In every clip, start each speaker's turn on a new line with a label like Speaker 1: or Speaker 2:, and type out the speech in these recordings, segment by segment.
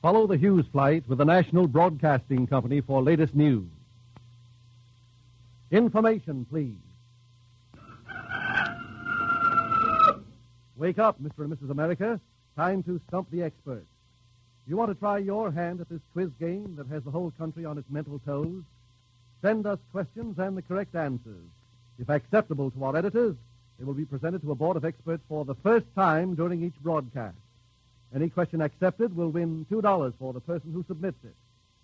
Speaker 1: Follow the Hughes flight with the National Broadcasting Company for latest news. Information, please. Wake up, Mr. and Mrs. America. Time to stump the experts. You want to try your hand at this quiz game that has the whole country on its mental toes? Send us questions and the correct answers. If acceptable to our editors, they will be presented to a board of experts for the first time during each broadcast. Any question accepted will win $2 for the person who submits it.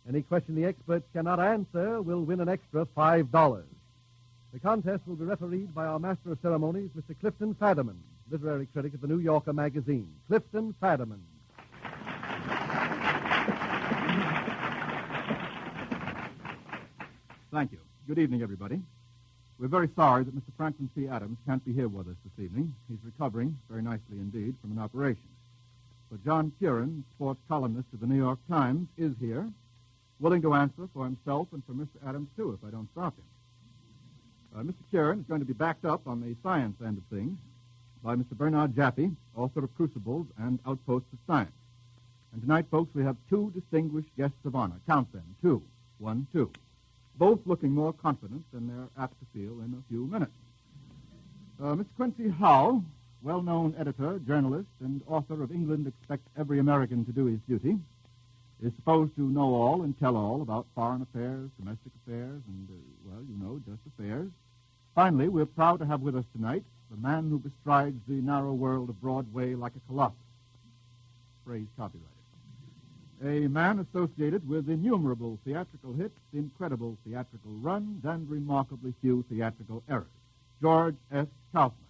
Speaker 1: Any question the experts cannot answer will win an extra $5. The contest will be refereed by our Master of Ceremonies, Mr. Clifton Fadiman, literary critic of the New Yorker magazine. Clifton Fadiman.
Speaker 2: Thank you. Good evening, everybody. We're very sorry that Mr. Franklin C. Adams can't be here with us this evening. He's recovering, very nicely indeed, from an operation. But John Kieran, sports columnist of the New York Times, is here, willing to answer for himself and for Mr. Adams, too, if I don't stop him. Mr. Kieran is going to be backed up on the science end of things by Mr. Bernard Jaffe, author of Crucibles and Outposts of Science. And tonight, folks, we have two distinguished guests of honor. Count them. 2. 1, 2. Both looking more confident than they're apt to feel in a few minutes. Mr. Quincy Howe, well-known editor, journalist, and author of England Expects Every American to Do His Duty, is supposed to know all and tell all about foreign affairs, domestic affairs, and, just affairs. Finally, we're proud to have with us tonight the man who bestrides the narrow world of Broadway like a colossus. Phrase copyrighted. A man associated with innumerable theatrical hits, incredible theatrical runs, and remarkably few theatrical errors. George S. Kaufman.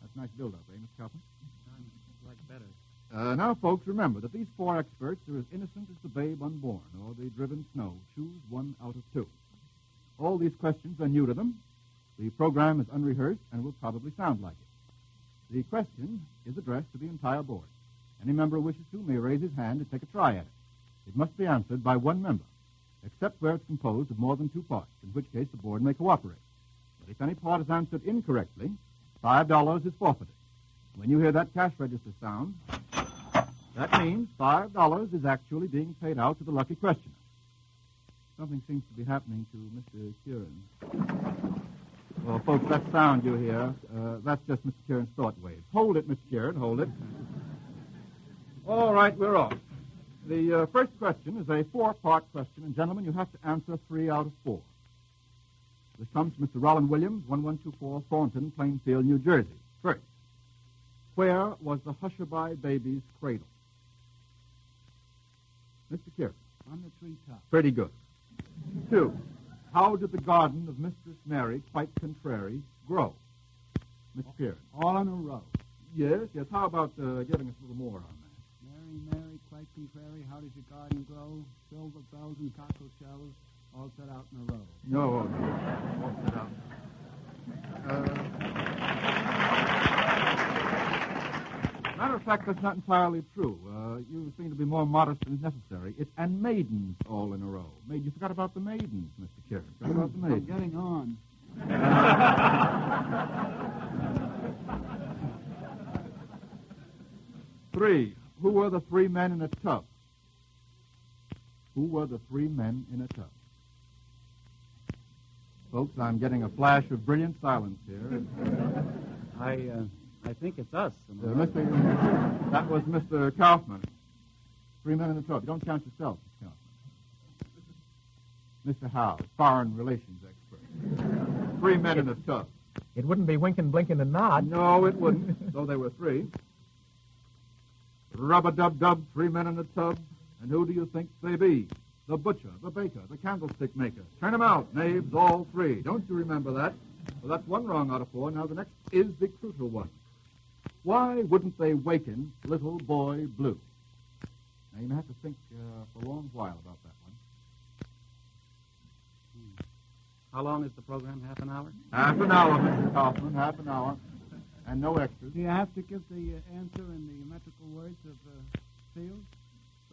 Speaker 2: That's a nice build-up, eh, Mr. Kaufman?
Speaker 3: Like better.
Speaker 2: Now, folks, remember that these four experts are as innocent as the babe unborn or the driven snow. Choose one out of two. All these questions are new to them. The program is unrehearsed and will probably sound like it. The question is addressed to the entire board. Any member who wishes to may raise his hand and take a try at it. It must be answered by one member, except where it's composed of more than two parts, in which case the board may cooperate. But if any part is answered incorrectly, $5 is forfeited. When you hear that cash register sound, that means $5 is actually being paid out to the lucky questioner. Something seems to be happening to Mr. Kieran. Well, folks, that sound you hear, that's just Mr. Kieran's thought waves. Hold it, Mr. Kieran, hold it. All right, we're off. The first question is a four-part question, and gentlemen, you have to answer 3 out of 4. This comes from Mr. Rollin Williams, 1124 Thornton, Plainfield, New Jersey. First, where was the Hushabye baby's cradle? Mr. Kieran.
Speaker 3: On the treetop.
Speaker 2: Pretty good. 2, how did the garden of Mistress Mary, quite contrary, grow? Mr. Kieran.
Speaker 3: All in a row.
Speaker 2: Yes. How about giving us a little more on that?
Speaker 3: Mary, quite contrary, how does your garden grow? Silver bells and cockle shells, all set out in a row.
Speaker 2: No, all set out. Matter of fact, that's not entirely true. You seem to be more modest than is necessary. It's and maidens all in a row. You forgot about the maidens, Mr. Kieran. Forgot about the maidens.
Speaker 3: I'm getting on.
Speaker 2: 3, who were the 3 men in a tub? Who were the 3 men in a tub? Folks, I'm getting a flash of brilliant silence here.
Speaker 3: I think it's us.
Speaker 2: That was Mr. Kaufman. 3 men in a tub. You don't count yourself, Mr. Kaufman. Mr. Howe, foreign relations expert. 3 men in a tub.
Speaker 4: It wouldn't be Winkin', Blinkin', and Nod.
Speaker 2: No, it wouldn't, though there were 3. Rub-a-dub-dub, 3 men in a tub. And who do you think they be? The butcher, the baker, the candlestick maker. Turn 'em out, knaves, all 3. Don't you remember that? Well, that's 1 wrong out of 4. Now the next is the crucial one. Why wouldn't they waken Little Boy Blue? Now, you may have to think for a long while about that one.
Speaker 3: How long is the program? Half an hour?
Speaker 2: Half an hour, Mr. Kaufman, half an hour. And no extras.
Speaker 3: Do you have to give the answer in the metrical words of field?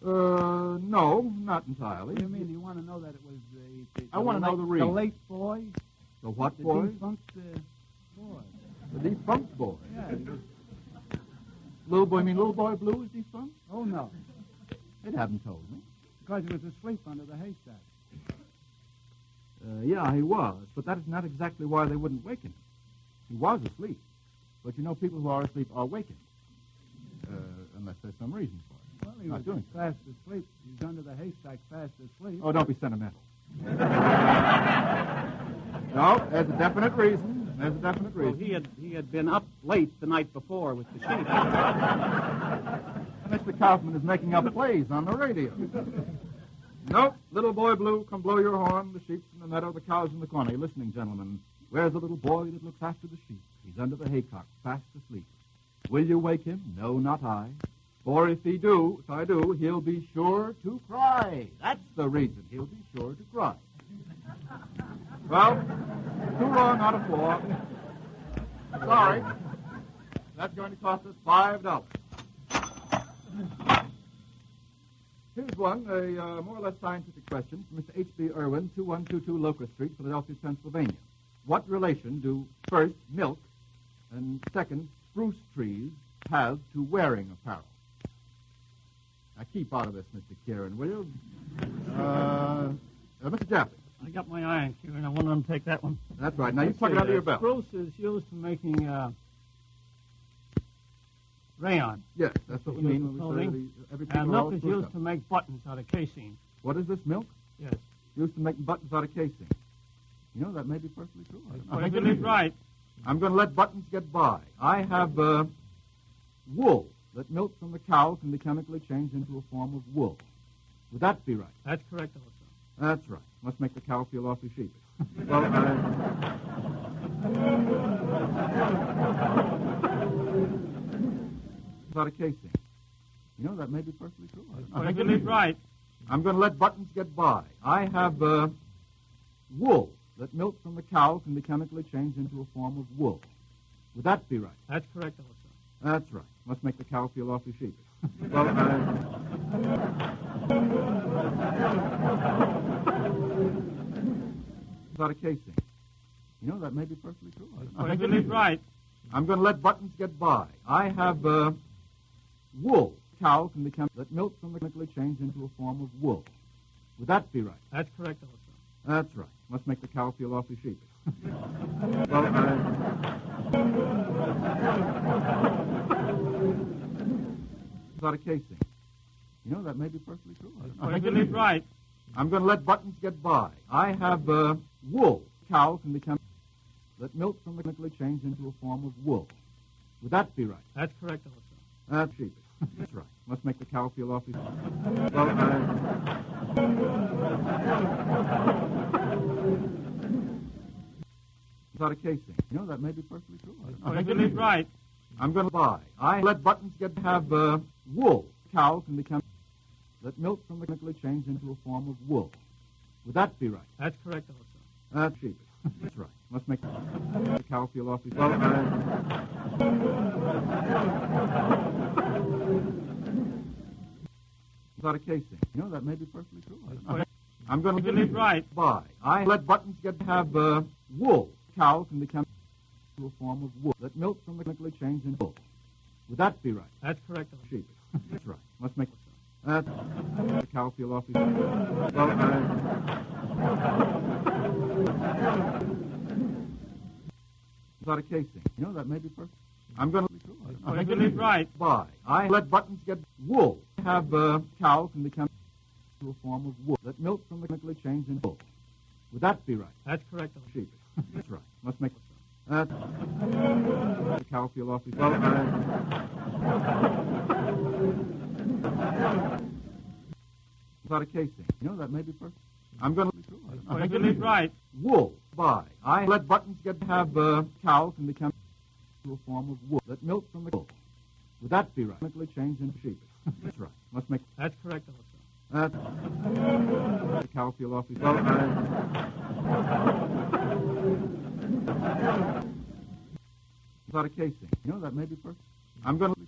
Speaker 2: No, not entirely.
Speaker 3: What do you mean? You want to know that it was
Speaker 2: I want to know the reason.
Speaker 3: The late boy?
Speaker 2: The what
Speaker 3: The
Speaker 2: boy?
Speaker 3: defunct boy.
Speaker 2: The defunct boy.
Speaker 3: Yeah.
Speaker 2: Little boy, you mean Little Boy Blue is defunct?
Speaker 3: Oh, no.
Speaker 2: They haven't told me.
Speaker 3: Because he was asleep under the haystack.
Speaker 2: Yeah, he was, but that is not exactly why they wouldn't wake him. He was asleep. But you know, people who are asleep are wakened. Unless there's some reason for it.
Speaker 3: Well, he
Speaker 2: Not
Speaker 3: was
Speaker 2: doing so.
Speaker 3: fast asleep. He's under the haystack fast asleep.
Speaker 2: Oh, don't be sentimental. No, there's a definite reason. There's a definite
Speaker 5: Well,
Speaker 2: reason.
Speaker 5: he had been up late the night before with the sheep.
Speaker 2: Mr. Kaufman is making up plays on the radio. Nope, little boy blue, come blow your horn. The sheep's in the meadow, the cow's in the corner. You're listening, gentlemen. Where's the little boy that looks after the sheep? He's under the haycock, fast asleep. Will you wake him? No, not I. For if I do, he'll be sure to cry. That's the reason. He'll be sure to cry. Well, 2 wrong out of 4. Sorry. That's going to cost us $5. Here's one, a more or less scientific question from Mr. H.B. Irwin, 2122 Locust Street, Philadelphia, Pennsylvania. What relation do, first, milk, and second, spruce trees have to wearing apparel? Now, keep out of this, Mr. Kieran, will you? Mr. Jaffe.
Speaker 6: I got my iron here, and I want to take that one.
Speaker 2: That's right. Now, you tuck it under your belt.
Speaker 6: Spruce is used for making rayon.
Speaker 2: Yes, that's what we mean when we say every
Speaker 6: And
Speaker 2: people are all
Speaker 6: milk is
Speaker 2: spruced
Speaker 6: used
Speaker 2: up.
Speaker 6: to make buttons out of casein.
Speaker 2: What is this, milk?
Speaker 6: Yes.
Speaker 2: Used to make buttons out of casing. You know, that may be perfectly true.
Speaker 6: I believe right.
Speaker 2: I'm going to let buttons get by. I have wool that milk from the cow can be chemically changed into a form of wool. Would that be right?
Speaker 6: That's correct, also.
Speaker 2: That's right. Must make the cow feel awfully sheepish. Well, out of casing. You know, that may be perfectly true.
Speaker 6: I believe right.
Speaker 2: I'm going to let buttons get by. I have wool that milk from the cow can be chemically changed into a form of wool. Would that be right?
Speaker 6: That's correct, also.
Speaker 2: That's right. Must make the cow feel awfully sheepish. Well, out of casing. You know, that may be perfectly true.
Speaker 6: I believe right.
Speaker 2: I'm going to let buttons get by. I have wool. Cow can become that milk from the chemically changed into a form of wool. Would that be right?
Speaker 6: That's correct, also.
Speaker 2: That's right. Must make the cow feel awfully sheepish. Well, out of casing. You know, that may be perfectly true.
Speaker 6: I believe right.
Speaker 2: I'm going to let buttons get by. I have wool. Cow can become that milk from the chemically changed into a form of wool. Would that be right?
Speaker 6: That's correct, also.
Speaker 2: That's sheepish. That's right. Must make the cow feel awfully well, out of casing. You know, that may be perfectly true.
Speaker 6: I believe right.
Speaker 2: I'm going to buy. I let buttons get have wool. Cow can become that milk from the chemically changed into a form of wool. Would that be right?
Speaker 6: That's correct, also.
Speaker 2: That's sheepish. That's right. Must make the cow feel awfully well, out of casing. You know, that may be perfectly true. I'm going to
Speaker 6: believe right.
Speaker 2: Buy. I let buttons get have wool. Cow can become into a form of wool. That milk from the chemically changed into wool. Would that be right?
Speaker 6: That's correct, also.
Speaker 2: Sheepish. That's right. Must make the cow feel awfully well, out of casing. You know, that may be perfect. I'm going to
Speaker 6: I believe right.
Speaker 2: buy. I let buttons get wool. Have cow can become into a form of wool. That milk from the chemically changed into wool. Would that be right?
Speaker 6: That's correct, also.
Speaker 2: Sheepish. That's right. Must make the cow feel awfully well, out of casing. You know, that may be perfect. I'm going to
Speaker 6: I believe right.
Speaker 2: wool. Buy. I let buttons get have cow can become into a form of wool. That milk from the wool. Would that be right? Chemically changed into sheepish. That's right. Must make
Speaker 6: That's correct, also.
Speaker 2: the cow feel awfully well, out of casing. You know, that may be perfect. I'm going to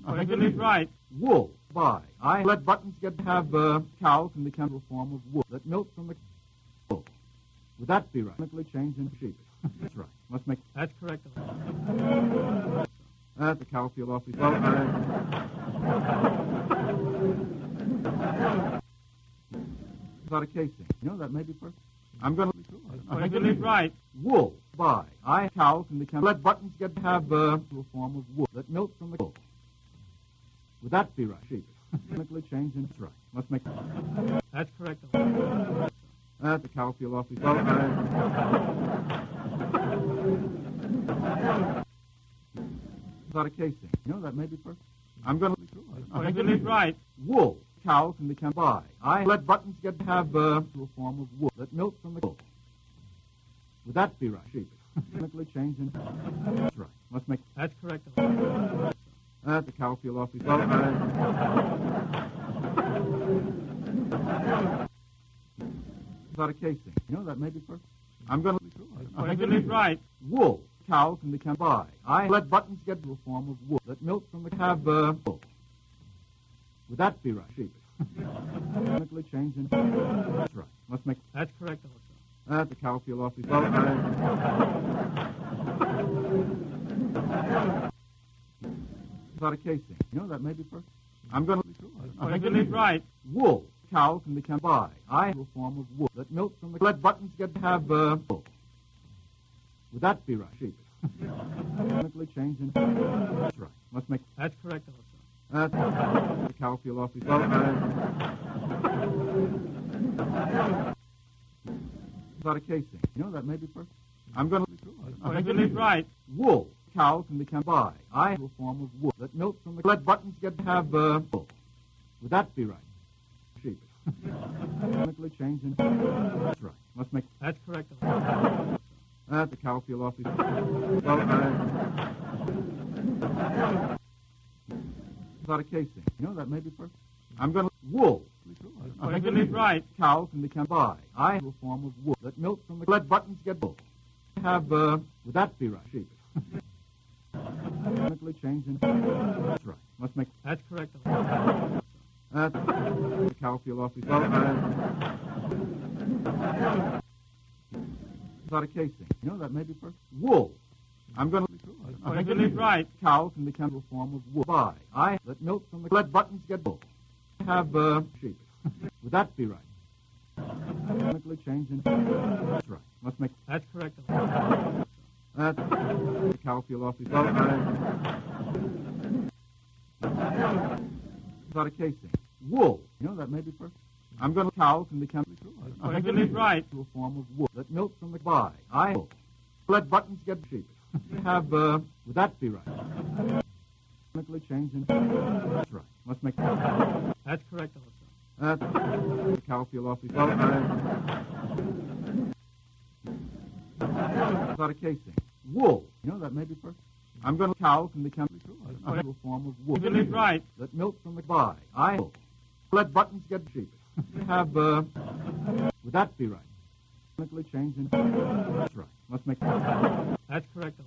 Speaker 6: I believe right.
Speaker 2: wool. Buy. I let buttons get have cow can become into a form of wool. That milk from the wool. Would that be right? Chemically changed into sheepish. That's right. Must make
Speaker 6: That's correct, also.
Speaker 2: the cow feel awfully well, Without a casing. That may be perfect. I'm going to be true.
Speaker 6: Perfectly right.
Speaker 2: Wool. By. Cow can become. Let buttons get to have a form of wool. Let milk from the wool. Would that be right? Sheep. Chemically changed into right. Must make.
Speaker 6: That's correct.
Speaker 2: The cow feel awfully without a casing. That may be perfect. I'm going to be true.
Speaker 6: Perfectly right.
Speaker 2: Wool. Cow can become by. Let buttons get to have a form of wool. Let milk from the wool. Would that be right? Sheep. Chemically changed into that's right. Must make.
Speaker 6: That's correct.
Speaker 2: The cow feel awfully without a casing. That may be perfect. I'm going to be true.
Speaker 6: Perfectly right.
Speaker 2: Wool. Cow can become by. Let buttons get to a form of wool. Let milk from the have wool. Would that be right? Sheep. Chemically changed into that's right. Must make.
Speaker 6: That's correct.
Speaker 2: The cow feel awfully without a casing. That may be perfect. I'm going to be true.
Speaker 6: Perfectly right.
Speaker 2: Wool. Cow can become by. To a form of wool. Let milk from the let buttons get to have wool. Would that be right? Sheep. Chemically changed into that's right. Must make.
Speaker 6: That's correct.
Speaker 2: The cow feel awfully without a casing. That may be perfect. I'm going to be true.
Speaker 6: Perfectly right.
Speaker 2: Wool. Cow can become by. To a form of wool. Let milk from the let buttons get to have wool. Would that be right? Sheep. Chemically changed into that's right. Must make.
Speaker 6: That's correct.
Speaker 2: The cow feel awfully without a casing. That may be perfect. I'm going to wool.
Speaker 6: Perfectly right.
Speaker 2: Cow can become by. To a form of wool. Let milk from the let buttons get wool. Have would that be right? Sheep. Chemically changed into that's right. Must make.
Speaker 6: That's correct.
Speaker 2: The cow feel awfully without a casing. That may be perfect. Wool. I'm going to be true.
Speaker 6: Perfectly right.
Speaker 2: Cow can become a form of wool. By. Let milk from the let buttons get wool. Have sheep. Would that be right? Chemically changed into that's right. Must make.
Speaker 6: That's correct.
Speaker 2: The cow feel awfully without a casing. Wool. That may be perfect. I'm going to cow can become
Speaker 6: Perfectly right.
Speaker 2: to a form of wool. Let milk from the by. Let buttons get sheep. Have would that be right? Chemically changed into that's right. Must make.
Speaker 6: That's correct.
Speaker 2: The cow feel awfully without a casing. Wool. That may be perfect. I'm going to cow can become to a form of wool.
Speaker 6: Perfectly right.
Speaker 2: Let milk from the by. Let buttons get sheep. Have would that be right? Chemically changed into that's right. Must make.
Speaker 6: That's correct.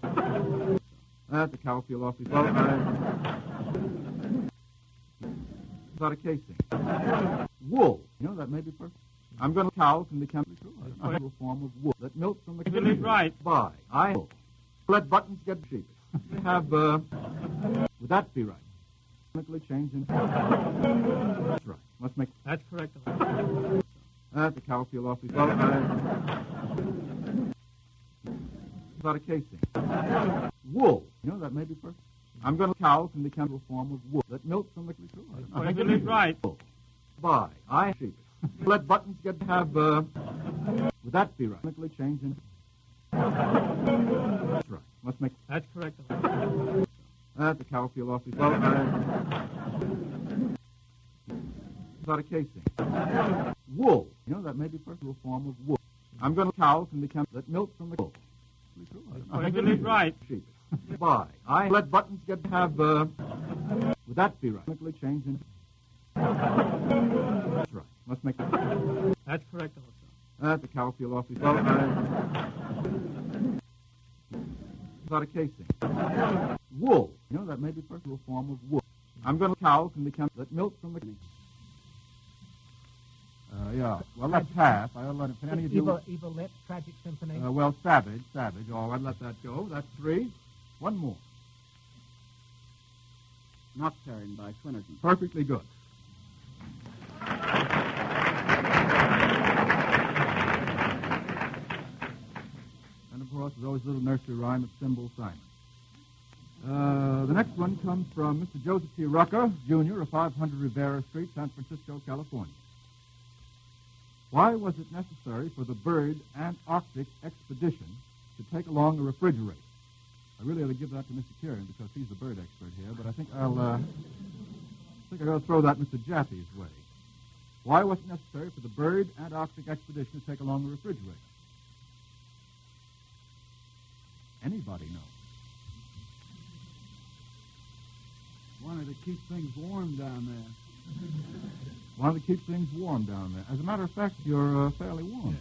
Speaker 2: The cow feel awfully without a casing. Wool. That may be perfect. I'm going to cow can become to a form of wool. Let milk from the
Speaker 6: Perfectly right.
Speaker 2: by. Let buttons get sheep. Have would that be right? Chemically changed into that's right. Must make.
Speaker 6: That's correct.
Speaker 2: The cow feel awfully without a casing. Wool. That may be perfect. I'm going to cow can become a form of wool. Let milk from the
Speaker 6: Perfectly right.
Speaker 2: by. Sheep. Let buttons get to have would that be right? Chemically changed into that's right. Must make.
Speaker 6: That's correct.
Speaker 2: The cow feel awfully without a casing. Wool. That may be perfect. A form of wool. I'm going to cow can become let milk from the wool.
Speaker 6: Perfectly right.
Speaker 2: Sheep. By. Let buttons get to have would that be right? Chemically changed into that's right. Must make.
Speaker 6: That's correct.
Speaker 2: The cow feel awfully without a casing. Wool. That may be perfect. A form of wool. I'm going to cow can become let milk from the. Yeah. Well, that's half. I'll let it. Can any of you?
Speaker 4: Evilette, Tragic Symphony.
Speaker 2: Well, Savage. Oh, I'd let that go. That's 3. One more.
Speaker 3: Nocturne by Swinnerton.
Speaker 2: Perfectly good. his little nursery rhyme of Thimble Simon. The next one comes from Mr. Joseph T. Rucker, Jr. of 500 Rivera Street, San Francisco, California. Why was it necessary for the bird Antarctic expedition to take along a refrigerator? I really ought to give that to Mr. Kieran because he's the bird expert here, but I think I'll throw that Mr. Jaffe's way. Why was it necessary for the bird Antarctic expedition to take along a refrigerator? Anybody know?
Speaker 3: Wanted to keep things warm down there.
Speaker 2: Wanted to keep things warm down there. As a matter of fact, you're fairly warm.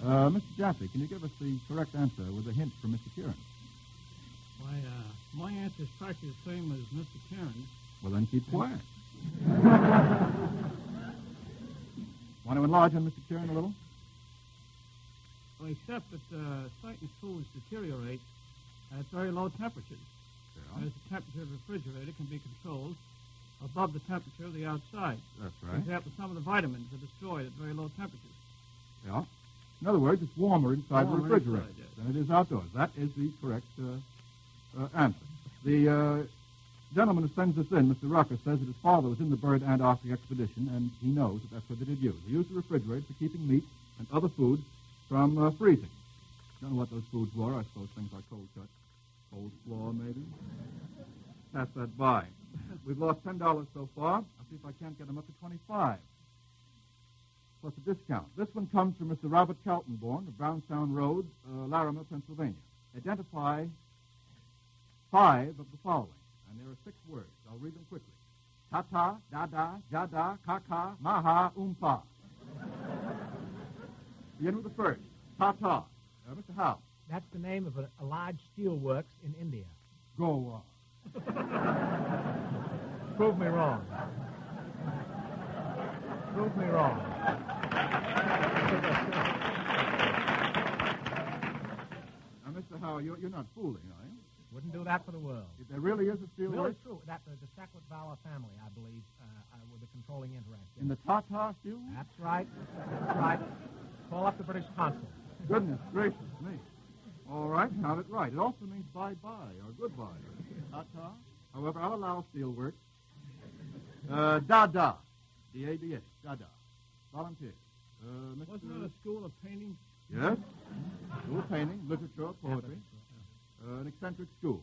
Speaker 2: Mr. Jaffe, can you give us the correct answer with a hint from Mr. Kieran?
Speaker 6: Why, my answer is practically the same as Mr. Kieran's.
Speaker 2: Well, then keep quiet. Want to enlarge on Mr. Kieran a little?
Speaker 6: Well, except that certain foods deteriorate at very low temperatures. Whereas the temperature of the refrigerator can be controlled above the temperature of the outside.
Speaker 2: That's
Speaker 6: For
Speaker 2: right.
Speaker 6: example, some of the vitamins are destroyed at very low temperatures.
Speaker 2: Yeah. In other words, it's warmer inside the refrigerator
Speaker 6: inside, yes.
Speaker 2: than it is outdoors. That is the correct answer. The gentleman who sends this in, Mr. Rucker, says that his father was in the bird Antarctic expedition, and he knows that that's what they did use. They used the refrigerator for keeping meat and other foods from freezing. Don't know what those foods were. I suppose things like cold cuts, cold slaw, maybe. Pass that by. We've lost $10 so far. I'll see if I can't get them up to $25. Plus a discount. This one comes from Mr. Robert Kaltenborn of Brownstown Road, Larimer, Pennsylvania. Identify 5 of the following, and there are 6 words. I'll read them quickly. Tata, dada, jada, kaka, maha, umpa. Begin with the first. Tata. Mr. Howe.
Speaker 4: That's the name of a large steel works in India.
Speaker 2: Go on.
Speaker 4: Prove me wrong. Prove me wrong.
Speaker 2: Now, Mr. Howe, you're not fooling, are you?
Speaker 4: Wouldn't do that for the world.
Speaker 2: If there really is a steel
Speaker 4: Really
Speaker 2: works
Speaker 4: true. That the Sackwood-Valor family, I believe, were the controlling interest.
Speaker 2: in the Tata steel works?
Speaker 4: That's right. That's right. Call up the British consul.
Speaker 2: Goodness gracious me. All right, count it right. It also means bye-bye or goodbye. Ta-ta. However, I'll allow steelwork. Dada. D-A-D-A. Dada. Volunteer.
Speaker 6: Wasn't it a school of painting?
Speaker 2: Yes. School of painting, literature, poetry. An eccentric school.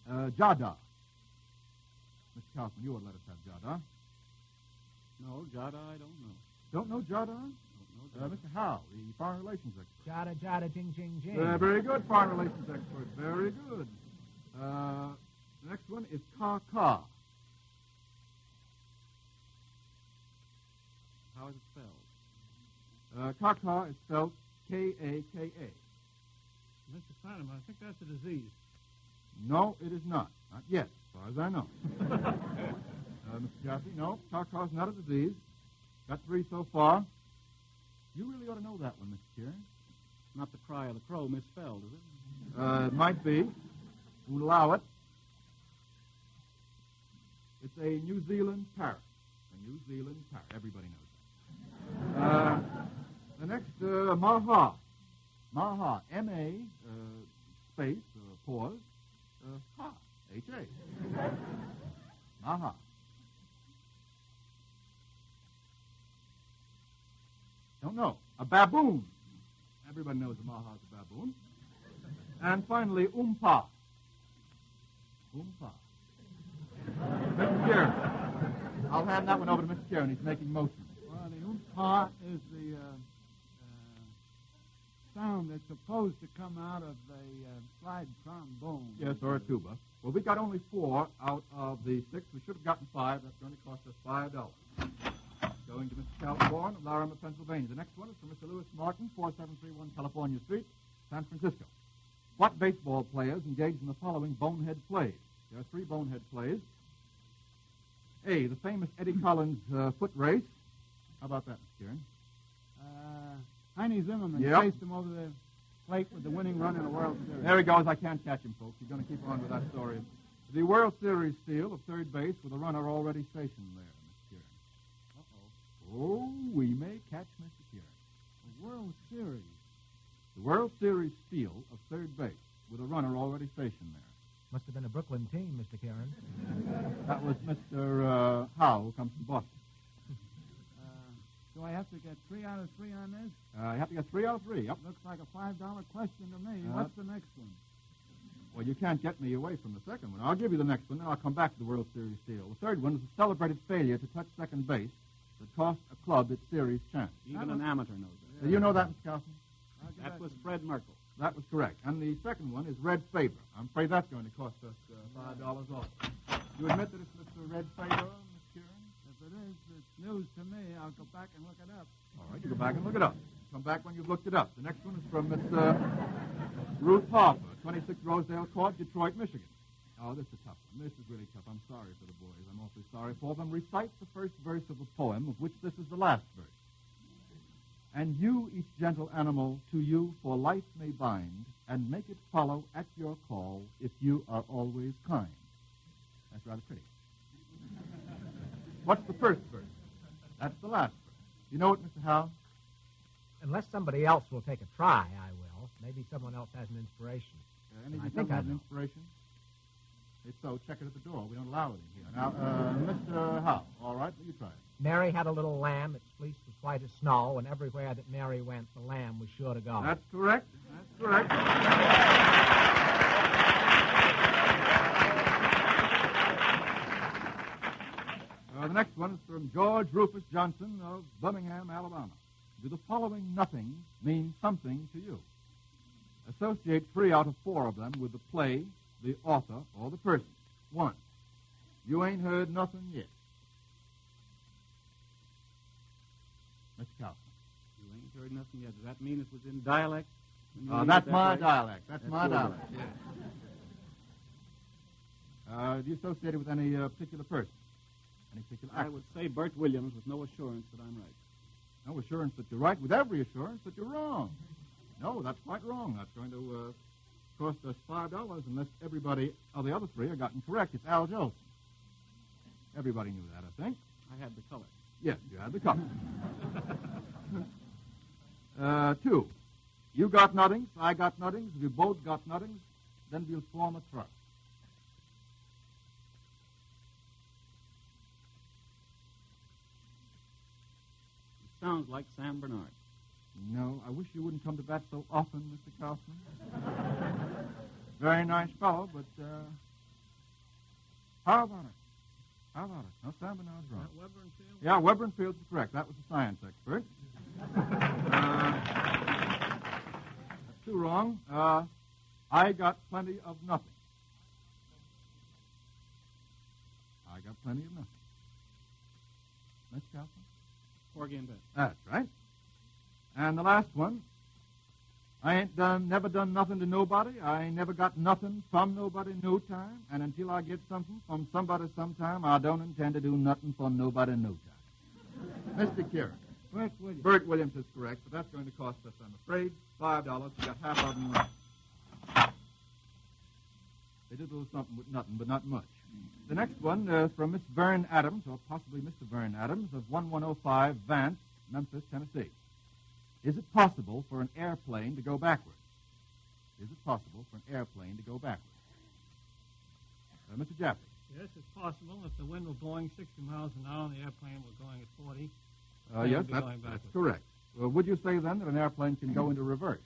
Speaker 2: Jada. Mr. Kaufman, you ought to let us have Jada.
Speaker 5: No, Jada, I don't know.
Speaker 2: Don't know Jada?
Speaker 5: Don't know Jada.
Speaker 2: Mr. Howe, the foreign relations expert.
Speaker 4: Jada, jada, jing, jing, jing.
Speaker 2: Very good, foreign relations expert. Very good. The next one is ka-ka.
Speaker 5: How is it spelled?
Speaker 2: Ka-ka is spelled K-A-K-A.
Speaker 6: Mr. Flannery, I think that's a disease.
Speaker 2: No, it is not. Not yet, as far as I know. Mr. Jaffe, no, ka-ka is not a disease. Got 3 so far. You really ought to know that one, Mr. Kieran.
Speaker 5: Not the cry of the crow misspelled, is it?
Speaker 2: It might be. We'll allow it. It's a New Zealand parrot. A New Zealand parrot. Everybody knows that. The next, maha. Maha. M-A, space, pause, ha. H-A. Maha. Don't know. A baboon. Everybody knows a maha is a baboon. And finally, umpa. Umpa. Mr. Kieran. I'll hand that one over to Mr. Kieran. He's making motions.
Speaker 3: Well, the umpa is the sound that's supposed to come out of a slide trombone.
Speaker 2: Yes, or a tuba. Well, we got only 4 out of the 6. We should have gotten 5. That's going to cost us $5. Going to Mr. Calborn of Larimer, Pennsylvania. The next one is from Mr. Lewis Martin, 4731 California Street, San Francisco. What baseball players engaged in the following bonehead plays? There are 3 bonehead plays. A, the famous Eddie Collins foot race. How about that, Mr. Kieran?
Speaker 3: Heine Zimmerman
Speaker 2: Yep.
Speaker 3: chased him over the plate with the winning run in the World Series.
Speaker 2: There he goes. I can't catch him, folks. He's going to keep on with that story. The World Series steal of third base with a runner already stationed there, Mr. Kieran.
Speaker 3: Uh-oh.
Speaker 2: Oh, we may catch Mr. Kieran.
Speaker 3: The World Series.
Speaker 2: The World Series steal of third base with a runner already stationed there.
Speaker 4: Must have been a Brooklyn team, Mr. Kieran.
Speaker 2: That was Mr. Howe, who comes from Boston.
Speaker 3: Do I have to get 3 out of 3 on this?
Speaker 2: You have to get 3 out of 3. Yep.
Speaker 3: Looks like a $5 question to me. What's the next one?
Speaker 2: Well, you can't get me away from the second one. I'll give you the next one, then I'll come back to the World Series steal. The third one is a celebrated failure to touch second base that cost a club its series chance.
Speaker 5: Even an amateur knows that.
Speaker 2: Do you know that, Mr. Kaufman?
Speaker 5: That was Fred Merkel.
Speaker 2: That was correct. And the second one is Red Faber. I'm afraid that's going to cost us $5 off. You admit that it's Mr. Red Faber, Miss Kieran?
Speaker 3: If it is, it's news to me. I'll go back and look it up.
Speaker 2: All right, you go back and look it up. Come back when you've looked it up. The next one is from Miss Ruth Harper, 26 Rosedale Court, Detroit, Michigan. Oh, this is a tough one. This is really tough. I'm sorry for the boys. I'm awfully sorry for them. Recite the first verse of a poem of which this is the last verse. And you, each gentle animal, to you for life may bind, and make it follow at your call if you are always kind. That's rather pretty. What's the first verse? That's the last verse. You know it, Mr. Howe?
Speaker 4: Unless somebody else will take a try, I will. Maybe someone else has an inspiration.
Speaker 2: Any of
Speaker 4: I
Speaker 2: you
Speaker 4: think
Speaker 2: gentlemen
Speaker 4: I
Speaker 2: have an
Speaker 4: know.
Speaker 2: inspiration? If so, check it at the door. We don't allow it in here. Now, Mr. Howe, all right, you try it.
Speaker 4: Mary had a little lamb. Its fleece was white as snow, and everywhere that Mary went, the lamb was sure to go.
Speaker 2: That's correct. That's correct. The next one is from George Rufus Johnson of Birmingham, Alabama. Do the following nothings mean something to you? Associate 3 out of 4 of them with the play, the author, or the person. 1. You ain't heard nothing yet. Mr. Kaufman.
Speaker 5: You ain't heard nothing yet. Does that mean it was in dialect?
Speaker 2: That's my dialect. That's my
Speaker 5: your
Speaker 2: dialect. Yeah. Do you associate it with any particular person? Any particular
Speaker 5: I
Speaker 2: actor?
Speaker 5: would say Bert Williams with no assurance that I'm right.
Speaker 2: No assurance that you're right, with every assurance that you're wrong. No, that's quite wrong. That's going to cost us $5 unless everybody of the other 3 are gotten correct. It's Al Jolson. Everybody knew that, I think.
Speaker 5: I had the color.
Speaker 2: Yes, you had the cup. 2. You got nothings, I got nothings. If we both got nothings, then we'll form a trust.
Speaker 5: It sounds like Sam Bernard.
Speaker 2: No, I wish you wouldn't come to bat so often, Mr. Kaufman. Very nice fellow, but how about it? How about it? No, Sam Bernard's wrong.
Speaker 6: Weber and Field?
Speaker 2: Yeah, Weber and Fields is correct. That was the science expert. That's 2 wrong. I got plenty of nothing. I got plenty of nothing. Mr. Kaufman?
Speaker 5: Porgy and Bess.
Speaker 2: That's right. And the last one, I ain't never done nothing to nobody. I ain't never got nothing from nobody no time. And until I get something from somebody sometime, I don't intend to do nothing for nobody no time. Mr. Kieran.
Speaker 3: Bert Williams.
Speaker 2: Bert Williams is correct, but that's going to cost us, I'm afraid, $5. We got half of them right. They did a little something with nothing, but not much. The next one is from Miss Vern Adams, or possibly Mr. Vern Adams, of 1105 Vance, Memphis, Tennessee. Is it possible for an airplane to go backwards? Is it possible for an airplane to go backwards? Mr. Jaffrey.
Speaker 6: Yes, it's possible. If the wind were blowing 60 miles an hour and the airplane were going at 40,
Speaker 2: Yes, that's correct. Well, would you say then that an airplane can go into reverse?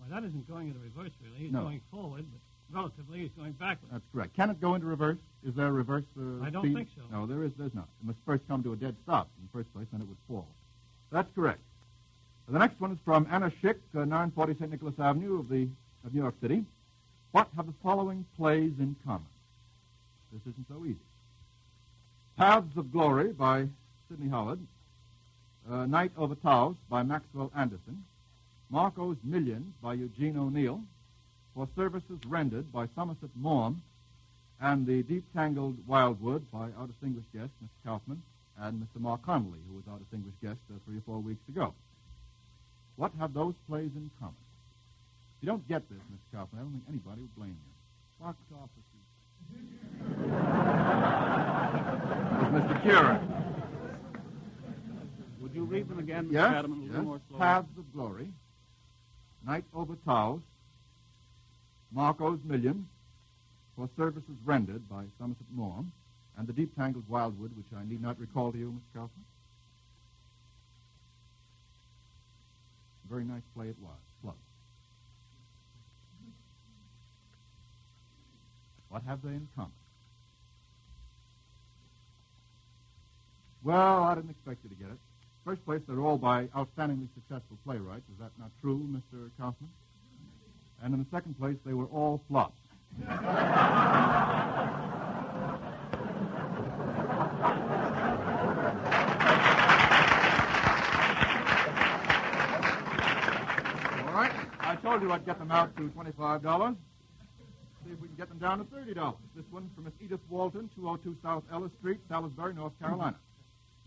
Speaker 6: well, that isn't going into reverse, really. He's
Speaker 2: No.
Speaker 6: going forward, but relatively he's going backwards.
Speaker 2: That's correct. Can it go into reverse? Is there a reverse
Speaker 6: I don't
Speaker 2: speed?
Speaker 6: think so.
Speaker 2: No, there's not. It must first come to a dead stop in the first place, then it would fall. That's correct. The next one is from Anna Schick, 940 St. Nicholas Avenue of New York City. What have the following plays in common? This isn't so easy. Paths of Glory by Sidney Howard. Night Over Taos by Maxwell Anderson. Marco's Millions by Eugene O'Neill. For Services Rendered by Somerset Maugham. And The Deep Tangled Wildwood by our distinguished guest, Mr. Kaufman, and Mr. Mark Connolly, who was our distinguished guest 3 or 4 weeks ago. What have those plays in common? If you don't get this, Mr. Kaufman, I don't think anybody will blame you.
Speaker 3: Box offices.
Speaker 2: Mr. Kieran.
Speaker 5: Would you you read them again, Mr.
Speaker 2: Yes,
Speaker 5: Cattleman, a little more slowly?
Speaker 2: Paths of Glory, Night over Taos, Marco's Million, for services rendered by Somerset Maugham, and The Deep Tangled Wildwood, which I need not recall to you, Mr. Kaufman. A very nice play it was. Plug. What have they in common? Well, I didn't expect you to get it. First place, they're all by outstandingly successful playwrights. Is that not true, Mr. Kaufman? And in the second place, they were all flops. All right. I told you I'd get them out to $25. See if we can get them down to $30. This one from Miss Edith Walton, 202 South Ellis Street, Salisbury, North Carolina.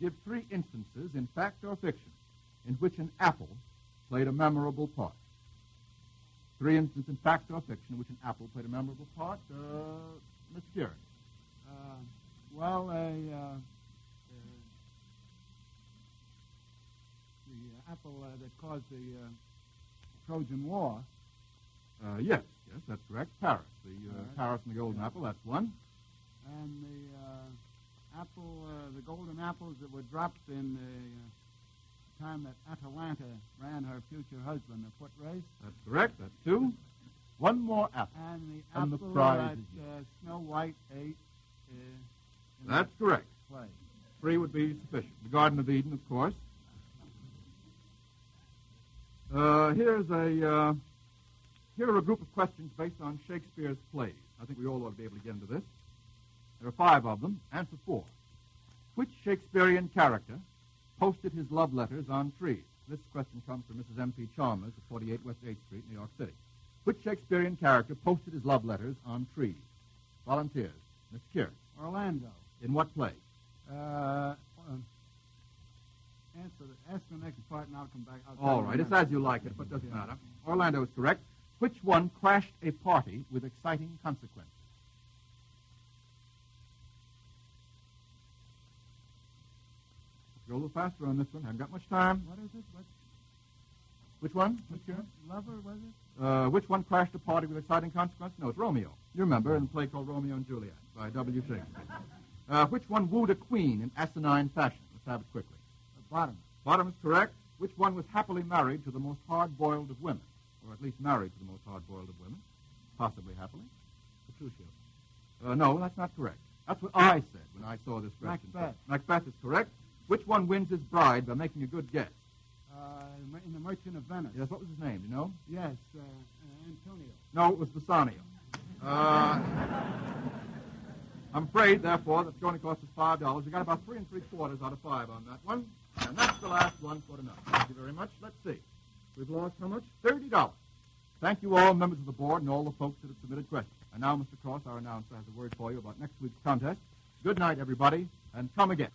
Speaker 2: Give 3 instances, in fact or fiction, in which an apple played a memorable part. 3 instances, in fact or fiction, in which an apple played a memorable part. Mr. Kieran.
Speaker 3: Well, the apple that caused the Trojan War.
Speaker 2: Yes, that's correct. Paris. Paris and the Golden Apple, that's one.
Speaker 3: And the apple, the golden apples that were dropped in the time that Atalanta ran her future husband a foot race.
Speaker 2: That's correct. That's 2. One more apple.
Speaker 3: And the
Speaker 2: And the
Speaker 3: apple
Speaker 2: prize
Speaker 3: that
Speaker 2: is
Speaker 3: Snow White ate.
Speaker 2: That's correct.
Speaker 3: Play.
Speaker 2: 3 would be sufficient. The Garden of Eden, of course. Here are a group of questions based on Shakespeare's plays. I think we all ought to be able to get into this. There are 5 of them. Answer 4. Which Shakespearean character posted his love letters on trees? This question comes from Mrs. M.P. Chalmers at 48 West 8th Street, New York City. Which Shakespearean character posted his love letters on trees? Volunteers. Mr. Kieran.
Speaker 3: Orlando.
Speaker 2: In what play?
Speaker 3: Ask the next part and I'll come back.
Speaker 2: All right, it's as you like it, but it doesn't matter. Orlando is correct. Which one crashed a party with exciting consequences? Go a little faster on this one. Haven't got much time.
Speaker 3: What is it?
Speaker 2: Which one? Mr. Kieran?
Speaker 3: Lover, was it?
Speaker 2: Which one crashed a party with exciting consequences? No, it's Romeo. You remember in the play called Romeo and Juliet by W. Shakespeare. Which one wooed a queen in asinine fashion? Let's have it quickly.
Speaker 3: Bottom.
Speaker 2: Bottom is correct. Which one was happily married to the most hard-boiled of women? Or at least married to the most hard-boiled of women? Possibly happily. Petruchio. No, that's not correct. That's what I said when I saw this question.
Speaker 3: Macbeth.
Speaker 2: Macbeth is correct. Which one wins his bride by making a good guess?
Speaker 3: In The Merchant of Venice.
Speaker 2: Yes, what was his name, do you know?
Speaker 3: Yes, Antonio.
Speaker 2: No, it was Bassanio. I'm afraid, therefore, that's going to cost us $5. We got about 3 3/4 out of 5 on that one. And that's the last one for tonight. Thank you very much. Let's see. We've lost how much? $30. Thank you all, members of the board, and all the folks that have submitted questions. And now Mr. Cross, our announcer, has a word for you about next week's contest. Good night, everybody, and come again.